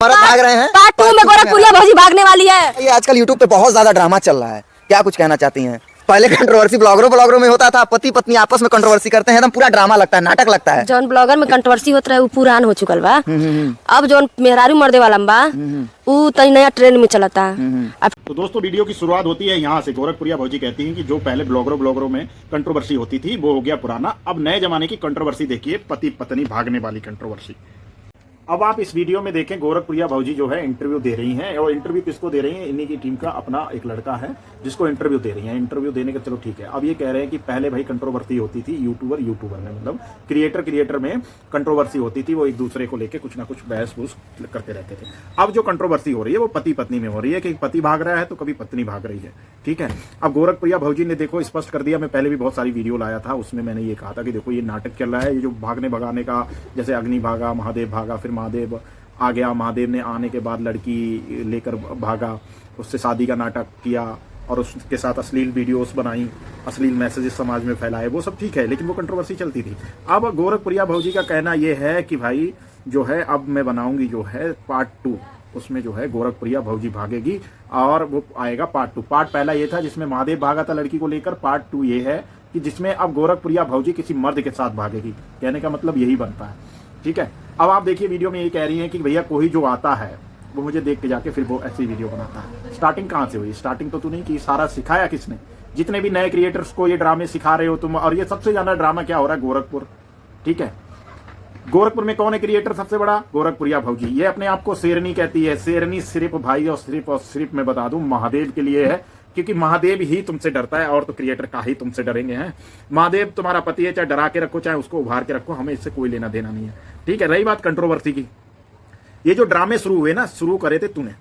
भाग रहे हैं। पार्ट 2 में गोरखपुरिया भौजी भागने वाली है। ये आजकल यूट्यूब पे बहुत ज्यादा ड्रामा चल रहा है, क्या कुछ कहना चाहती हैं? पहले कंट्रोवर्सी ब्लॉगरों में होता था, पति पत्नी आपस में कंट्रोवर्सी करते हैं, एकदम पूरा ड्रामा लगता है, नाटक लगता है। जौन ब्लॉगर में कंट्रोवर्सी होता है वो पुरान हो चुकल बा। अब जौन मेहरारू मर्दे वाला बा वो तनी नया ट्रेंड में चलता। अब तो दोस्तों वीडियो की शुरुआत होती है यहाँ से। गोरखपुरिया भौजी कहती हैं कि जो पहले ब्लॉगरों में कंट्रोवर्सी होती थी वो हो गया पुराना, अब नए जमाने की कंट्रोवर्सी देखिए, पति पत्नी भागने वाली कंट्रोवर्सी। अब आप इस वीडियो में देखें, गोरखपुरिया भौजी जो है इंटरव्यू दे रही हैं, और इंटरव्यू किसको दे रही हैं? इन्हीं की टीम का अपना एक लड़का है जिसको इंटरव्यू दे रही हैं। इंटरव्यू देने का चलो ठीक है। अब ये कह रहे हैं कि पहले भाई कंट्रोवर्सी होती थी यूट्यूबर में, मतलब क्रिएटर में कंट्रोवर्सी होती थी, वो एक दूसरे को लेके कुछ ना कुछ बहस फूस करते रहते थे। अब जो कंट्रोवर्सी हो रही है वो पति पत्नी में हो रही है कि पति भाग रहा है तो कभी पत्नी भाग रही है, ठीक है। अब गोरखपुरिया भौजी ने देखो स्पष्ट कर दिया, मैं पहले भी बहुत सारी वीडियो लाया था, उसमें मैंने ये कहा था कि देखो ये नाटक चल रहा है, ये जो भागने भगाने का, जैसे अग्नि भागा, महादेव भागा, फिर महादेव आ गया, महादेव ने आने के बाद लड़की लेकर भागा, उससे शादी का नाटक किया और उसके साथ अश्लील वीडियोस बनाई, अश्लील मैसेजेस समाज में फैलाए, वो सब ठीक है, लेकिन वो कंट्रोवर्सी चलती थी। अब गोरखपुरिया भौजी का कहना ये है कि भाई जो है अब मैं बनाऊंगी जो है पार्ट 2, उसमें जो है गोरखपुरिया भौजी भागेगी और वो आएगा पार्ट 2। पार्ट पहला ये था जिसमें महादेव भागा था लड़की को लेकर, पार्ट 2 ये है कि जिसमें अब गोरखपुरिया भौजी किसी मर्द के साथ भागेगी। कहने का मतलब यही बनता है, ठीक है। अब आप देखिए वीडियो में ये कह रही हैं कि भैया कोई जो आता है वो मुझे देख के जाके फिर वो ऐसी वीडियो बनाता है। स्टार्टिंग कहाँ से हुई? स्टार्टिंग तो तू नहीं की, सारा सिखाया किसने? जितने भी नए क्रिएटर्स को ये ड्रामे सिखा रहे हो तुम, और ये सबसे ज्यादा ड्रामा क्या हो रहा है? गोरखपुर, ठीक है। गोरखपुर में कौन है क्रिएटर सबसे बड़ा? गोरखपुरिया भौजी। ये अपने आप को शेरनी कहती है। शेरनी सिर्फ भाई और सिर्फ मैं बता दूं महादेव के लिए है, क्योंकि महादेव ही तुमसे डरता है, और तो क्रिएटर का ही तुमसे डरेंगे हैं। महादेव तुम्हारा पति है, चाहे डरा के रखो चाहे उसको उभार के रखो, हमें इससे कोई लेना देना नहीं है, ठीक है। रही बात कंट्रोवर्सी की, ये जो ड्रामे शुरू हुए ना, शुरू करे थे तूने,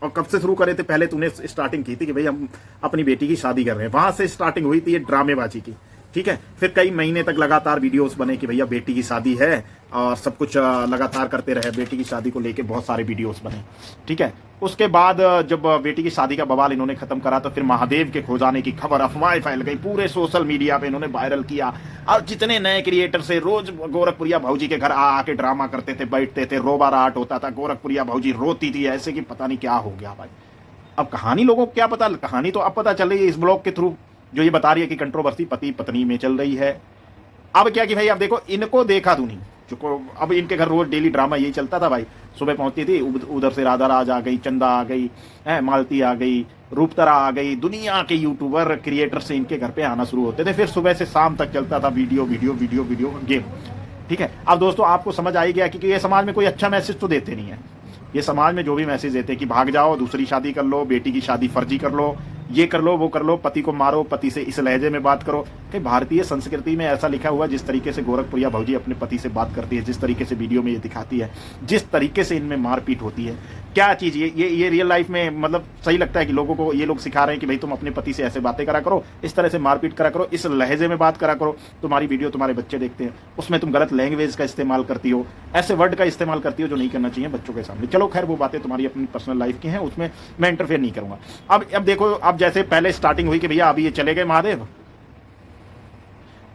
और कब से शुरू करे थे? पहले तूने स्टार्टिंग की थी कि भाई हम अपनी बेटी की शादी कर रहे हैं, वहां से स्टार्टिंग हुई थी ये ड्रामेबाजी की, ठीक है। फिर कई महीने तक लगातार वीडियोस बने कि भैया बेटी की शादी है, और सब कुछ लगातार करते रहे, बेटी की शादी को लेके बहुत सारे वीडियोस बने, ठीक है। उसके बाद जब बेटी की शादी का बवाल इन्होंने खत्म करा तो फिर महादेव के खो जाने की खबर, अफवाहें फैल गई, पूरे सोशल मीडिया पे इन्होंने वायरल किया, और जितने नए क्रिएटर से रोज गोरखपुरिया भौजी के घर आके ड्रामा करते थे, बैठते थे, रोबार आर्ट होता था, गोरखपुरिया भौजी रोती थी ऐसे कि पता नहीं क्या हो गया भाई। अब कहानी लोगों को क्या पता? कहानी तो अब पता चल रही है इस ब्लॉग के थ्रू, जो ये बता रही है कि कंट्रोवर्सी पति पत्नी में चल रही है। अब क्या कि भाई अब देखो, इनको देखा तू नहीं, चुको अब इनके घर रोज डेली ड्रामा यही चलता था भाई। सुबह पहुंचती थी, उधर से राधा राज आ गई, चंदा आ गई, मालती आ गई, रूपतरा आ गई, दुनिया के यूट्यूबर क्रिएटर से इनके घर पे आना शुरू होते थे। फिर सुबह से शाम तक चलता था वीडियो गेम, ठीक है। अब दोस्तों आपको समझ आ ही गया कि ये समाज में कोई अच्छा मैसेज तो देते नहीं है। ये समाज में जो भी मैसेज देते हैं कि भाग जाओ, दूसरी शादी कर लो, बेटी की शादी फर्जी कर लो, ये कर लो, वो कर लो, पति को मारो, पति से इस लहजे में बात करो। कि भारतीय संस्कृति में ऐसा लिखा हुआ, जिस तरीके से गोरखपुरिया भौजी अपने पति से बात करती है, जिस तरीके से वीडियो में ये दिखाती है, जिस तरीके से इनमें मारपीट होती है, क्या चीज ये रियल लाइफ में मतलब सही लगता है कि लोगों को ये लोग सिखा रहे हैं कि भाई तुम अपने पति से ऐसे बातें करा करो, इस तरह से मारपीट करा करो, इस लहजे में बात करा करो, तुम्हारी वीडियो तुम्हारे बच्चे देखते हैं, उसमें तुम गलत लैंग्वेज का इस्तेमाल करती हो, ऐसे वर्ड का इस्तेमाल करती हो जो नहीं करना चाहिए बच्चों के सामने। चलो खैर वो बातें तुम्हारी अपनी पर्सनल लाइफ की हैं, उसमें मैं इंटरफेयर नहीं करूंगा। अब देखो, अब जैसे पहले स्टार्टिंग हुई कि भैया अभी ये चले गए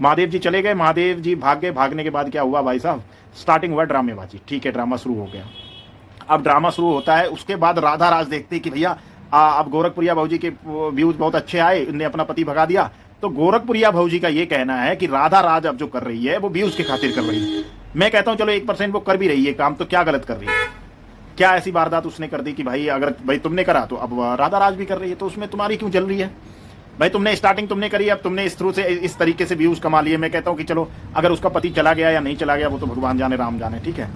महादेव जी चले गए, महादेव जी भाग गए, भागने के बाद क्या हुआ भाई साहब? स्टार्टिंग हुआ ड्रामेबाजी, ठीक है, ड्रामा शुरू हो गया। अब ड्रामा शुरू होता है, उसके बाद राधा राज देखते कि भैया अब गोरखपुरिया भौजी के व्यूज बहुत अच्छे आए, इनने अपना पति भगा दिया। तो गोरखपुरिया भौजी का ये कहना है कि राधा राज अब जो कर रही है वो व्यूज के खातिर कर रही है। मैं कहता हूं चलो 1% वो कर भी रही है काम, तो क्या गलत कर रही है? क्या ऐसी वारदात उसने कर दी कि भाई अगर भाई तुमने करा तो अब राधा राज भी कर रही है, तो उसमें तुम्हारी क्यों चल रही है भाई? तुमने स्टार्टिंग तुमने करी, अब तुमने इस थ्रू से इस तरीके से व्यूज कमा लिए। मैं कहता हूं कि चलो अगर उसका पति चला गया या नहीं चला गया वो तो भगवान जाने राम जाने, ठीक है।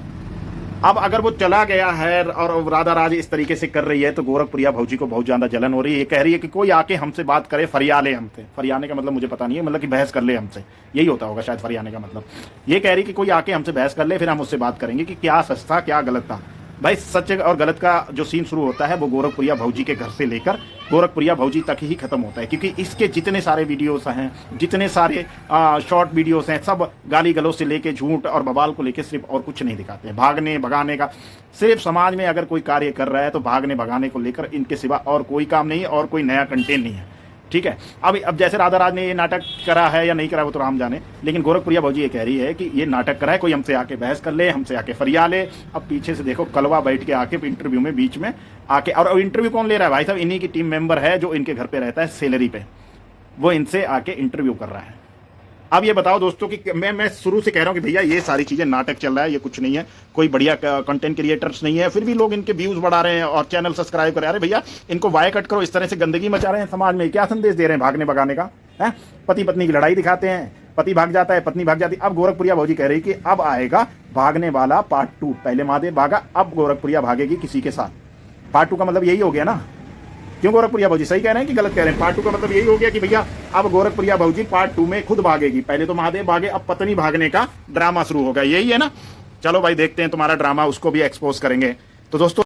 अब अगर वो चला गया है और राधा राज इस तरीके से कर रही है तो गोरखपुरिया भौजी को बहुत ज्यादा जलन हो रही है। ये कह रही है कि कोई आके हमसे बात करे, फरिया ले हमसे। फरियाने का मतलब मुझे पता नहीं है, मतलब कि बहस कर ले हमसे, यही होता होगा शायद फरियाने का मतलब। ये कह रही कि कोई आके हमसे बहस कर ले, फिर हम उससे बात करेंगे कि क्या सच था क्या गलत था। भाई सच और गलत का जो सीन शुरू होता है वो गोरखपुरिया भौजी के घर से लेकर गोरखपुरिया भौजी तक ही खत्म होता है, क्योंकि इसके जितने सारे वीडियोस हैं, जितने सारे शॉर्ट वीडियोस हैं, सब गाली गलौज से लेके झूठ और बवाल को लेके सिर्फ और कुछ नहीं दिखाते हैं। भागने भगाने का सिर्फ समाज में अगर कोई कार्य कर रहा है तो भागने भगाने को लेकर इनके सिवा और कोई काम नहीं है और कोई नया कंटेंट नहीं है, ठीक है। अब जैसे राधा राज ने ये नाटक करा है या नहीं करा वो तो राम जाने, लेकिन गोरखपुरिया भौजी ये कह रही है कि ये नाटक करा है, कोई हमसे आके बहस कर ले, हमसे आके फरिया ले। अब पीछे से देखो कलवा बैठ के आके इंटरव्यू में बीच में आके, और इंटरव्यू कौन ले रहा है भाई साहब, इन्हीं की टीम मेंबर है जो इनके घर पे रहता है सैलरी पे, वो इनसे आके इंटरव्यू कर रहा है। अब ये बताओ दोस्तों कि मैं शुरू से कह रहा हूं कि भैया ये सारी चीजें नाटक चल रहा है, ये कुछ नहीं है, कोई बढ़िया कंटेंट क्रिएटर्स नहीं है, फिर भी लोग इनके व्यूज बढ़ा रहे हैं और चैनल सब्सक्राइब कर रहे हैं। अरे भैया इनको वाय कट करो, इस तरह से गंदगी मचा रहे हैं समाज में, क्या संदेश दे रहे हैं भागने भगाने का है? पति पत्नी की लड़ाई दिखाते हैं, पति भाग जाता है, पत्नी भाग जाती है। अब गोरखपुरिया भौजी कह रही कि अब आएगा भागने वाला पार्ट 2। पहले महादेव भागा, अब गोरखपुरिया भागेगी किसी के साथ। पार्ट 2 का मतलब यही हो गया ना? क्यों गोरखपुरिया भौजी सही कह रहे हैं कि गलत कह रहे हैं? पार्ट 2 का मतलब यही हो गया कि भैया अब गोरखपुरिया भौजी पार्ट 2 में खुद भागेगी। पहले तो महादेव भागे, अब पत्नी भागने का ड्रामा शुरू होगा, यही है ना? चलो भाई देखते हैं तुम्हारा ड्रामा, उसको भी एक्सपोज करेंगे। तो दोस्तों